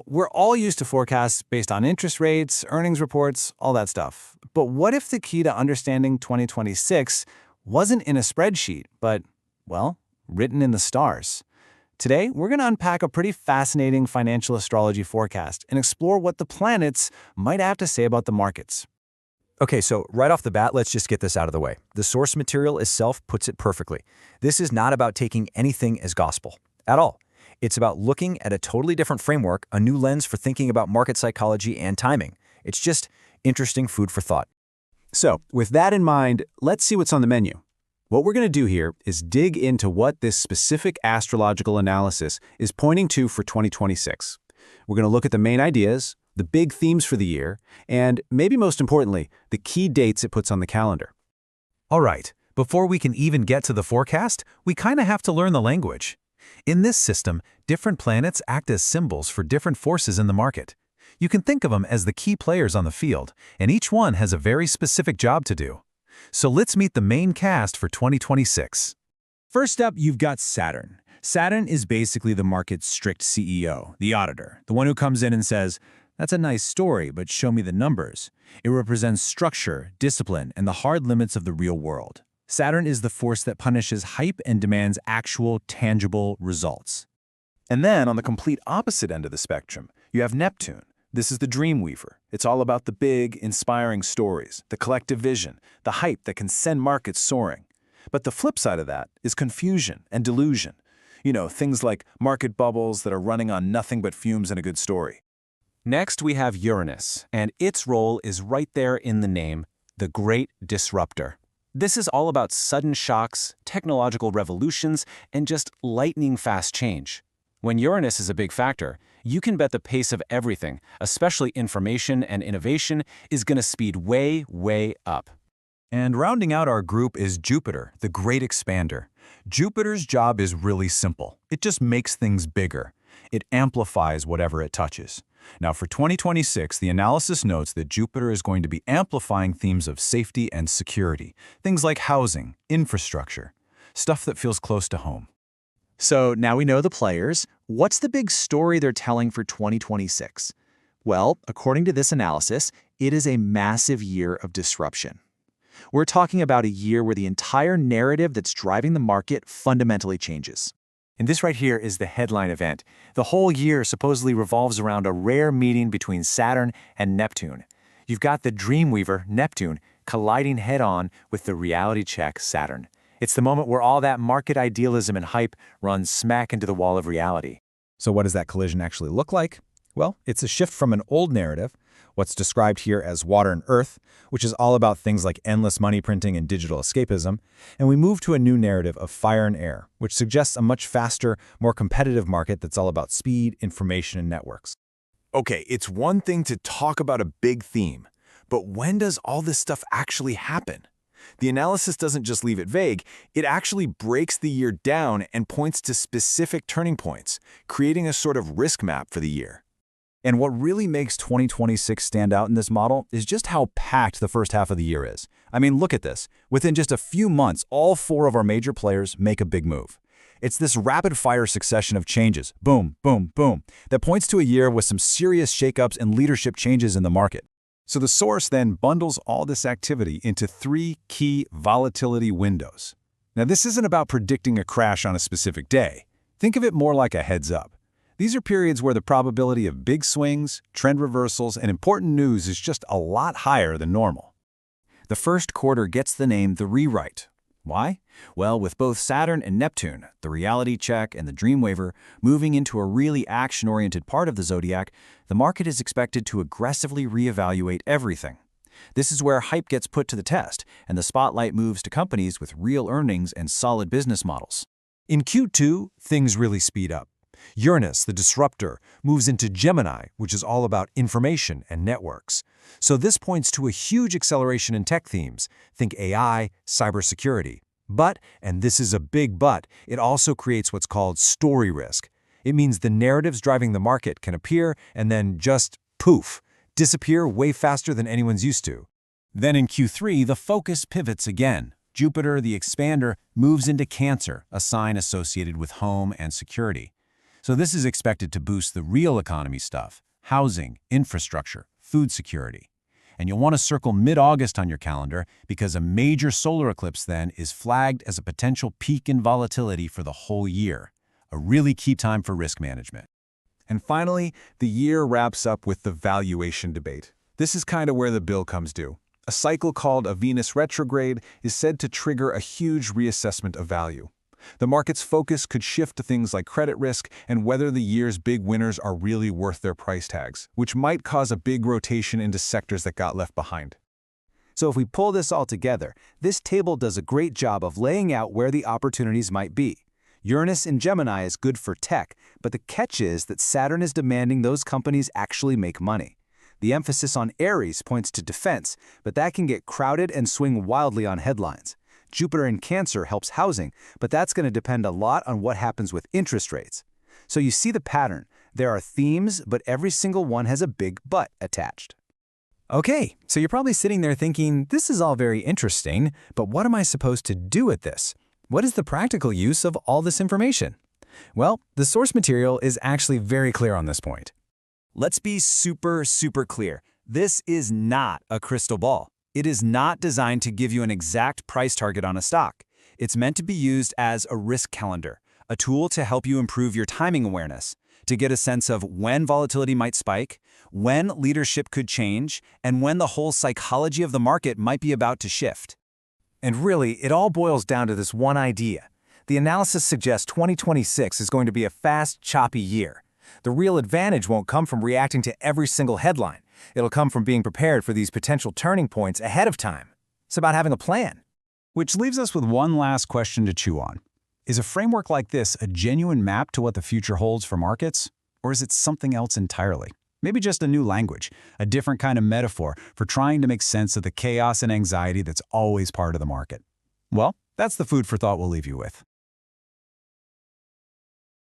We're all used to forecasts based on interest rates, earnings reports, all that stuff. But what if the key to understanding 2026 wasn't in a spreadsheet, but, well, written in the stars? Today, we're going to unpack a pretty fascinating financial astrology forecast and explore what the planets might have to say about the markets. Okay, so right off the bat, let's just get this out of the way. The source material itself puts it perfectly. This is not about taking anything as gospel at all. It's about looking at a totally different framework, a new lens for thinking about market psychology and timing. It's just interesting food for thought. So, with that in mind, let's see what's on the menu. What we're going to do here is dig into what this specific astrological analysis is pointing to for 2026. We're going to look at the main ideas, the big themes for the year, and maybe most importantly, the key dates it puts on the calendar. All right, before we can even get to the forecast, we kind of have to learn the language. In this system, different planets act as symbols for different forces in the market. You can think of them as the key players on the field, and each one has a very specific job to do. So let's meet the main cast for 2026. First up, you've got Saturn. Saturn is basically the market's strict CEO, the auditor, the one who comes in and says, "That's a nice story, but show me the numbers." It represents structure, discipline, and the hard limits of the real world. Saturn is the force that punishes hype and demands actual, tangible results. And then, on the complete opposite end of the spectrum, you have Neptune. This is the dream weaver. It's all about the big, inspiring stories, the collective vision, the hype that can send markets soaring. But the flip side of that is confusion and delusion. Things like market bubbles that are running on nothing but fumes and a good story. Next, we have Uranus, and its role is right there in the name, the Great Disruptor. This is all about sudden shocks, technological revolutions, and just lightning-fast change. When Uranus is a big factor, you can bet the pace of everything, especially information and innovation, is going to speed way, way up. And rounding out our group is Jupiter, the Great Expander. Jupiter's job is really simple. It just makes things bigger. It amplifies whatever it touches. Now, for 2026, the analysis notes that Jupiter is going to be amplifying themes of safety and security, things like housing, infrastructure, stuff that feels close to home. So now we know the players. What's the big story they're telling for 2026? Well, according to this analysis, it is a massive year of disruption. We're talking about a year where the entire narrative that's driving the market fundamentally changes. And this right here is the headline event. The whole year supposedly revolves around a rare meeting between Saturn and Neptune. You've got the Dreamweaver, Neptune, colliding head-on with the reality check, Saturn. It's the moment where all that market idealism and hype runs smack into the wall of reality. So what does that collision actually look like? Well, it's a shift from an old narrative, what's described here as water and earth, which is all about things like endless money printing and digital escapism, and we move to a new narrative of fire and air, which suggests a much faster, more competitive market that's all about speed, information, and networks. Okay, it's one thing to talk about a big theme, but when does all this stuff actually happen? The analysis doesn't just leave it vague, it actually breaks the year down and points to specific turning points, creating a sort of risk map for the year. And what really makes 2026 stand out in this model is just how packed the first half of the year is. I mean, look at this. Within just a few months, all 4 of our major players make a big move. It's this rapid-fire succession of changes, boom, boom, boom, that points to a year with some serious shakeups and leadership changes in the market. So the source then bundles all this activity into 3 key volatility windows. Now, this isn't about predicting a crash on a specific day. Think of it more like a heads-up. These are periods where the probability of big swings, trend reversals, and important news is just a lot higher than normal. The first quarter gets the name the rewrite. Why? Well, with both Saturn and Neptune, the reality check and the Dreamweaver, moving into a really action-oriented part of the zodiac, the market is expected to aggressively reevaluate everything. This is where hype gets put to the test, and the spotlight moves to companies with real earnings and solid business models. In Q2, things really speed up. Uranus, the disruptor, moves into Gemini, which is all about information and networks. So this points to a huge acceleration in tech themes. Think AI, cybersecurity. But, and this is a big but, it also creates what's called story risk. It means the narratives driving the market can appear and then just poof, disappear way faster than anyone's used to. Then in Q3, the focus pivots again. Jupiter, the expander, moves into Cancer, a sign associated with home and security. So this is expected to boost the real economy stuff: housing, infrastructure, food security. And you'll want to circle mid-August on your calendar because a major solar eclipse then is flagged as a potential peak in volatility for the whole year. A really key time for risk management. And finally, the year wraps up with the valuation debate. This is kind of where the bill comes due. A cycle called a Venus retrograde is said to trigger a huge reassessment of value. The market's focus could shift to things like credit risk and whether the year's big winners are really worth their price tags, which might cause a big rotation into sectors that got left behind. So if we pull this all together, this table does a great job of laying out where the opportunities might be. Uranus in Gemini is good for tech, but the catch is that Saturn is demanding those companies actually make money. The emphasis on Aries points to defense, but that can get crowded and swing wildly on headlines. Jupiter in Cancer helps housing, but that's going to depend a lot on what happens with interest rates. So you see the pattern. There are themes, but every single one has a big but attached. Okay, so you're probably sitting there thinking, this is all very interesting, but what am I supposed to do with this? What is the practical use of all this information? Well, the source material is actually very clear on this point. Let's be super clear. This is not a crystal ball. It is not designed to give you an exact price target on a stock. It's meant to be used as a risk calendar, a tool to help you improve your timing awareness, to get a sense of when volatility might spike, when leadership could change, and when the whole psychology of the market might be about to shift. And really, it all boils down to this one idea. The analysis suggests 2026 is going to be a fast, choppy year. The real advantage won't come from reacting to every single headline. It'll come from being prepared for these potential turning points ahead of time. It's about having a plan. Which leaves us with one last question to chew on. Is a framework like this a genuine map to what the future holds for markets? Or is it something else entirely? Maybe just a new language, a different kind of metaphor for trying to make sense of the chaos and anxiety that's always part of the market. Well, that's the food for thought we'll leave you with.